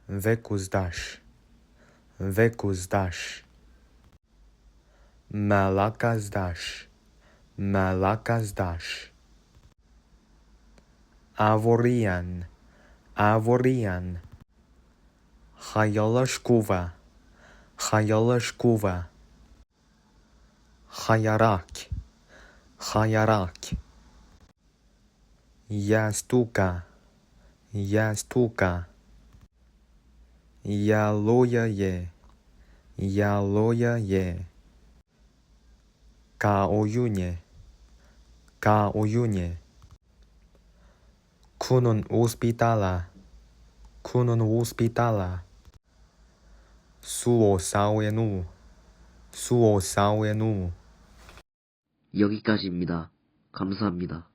Vecuzdash, Vecuzdash. Malakazdash, Malakazdash. Avorian, Avorian. Hayalashkuva, Hayalashkuva. Hayarak, Hayarak. Yastuka, Yastuka. Yaloyaye, Yaloyaye. Kaoyunye, Kaoyunye. Kunun uspitala, Kunun uspitala. 수오사오에누, 수오사오에누. 여기까지입니다. 감사합니다.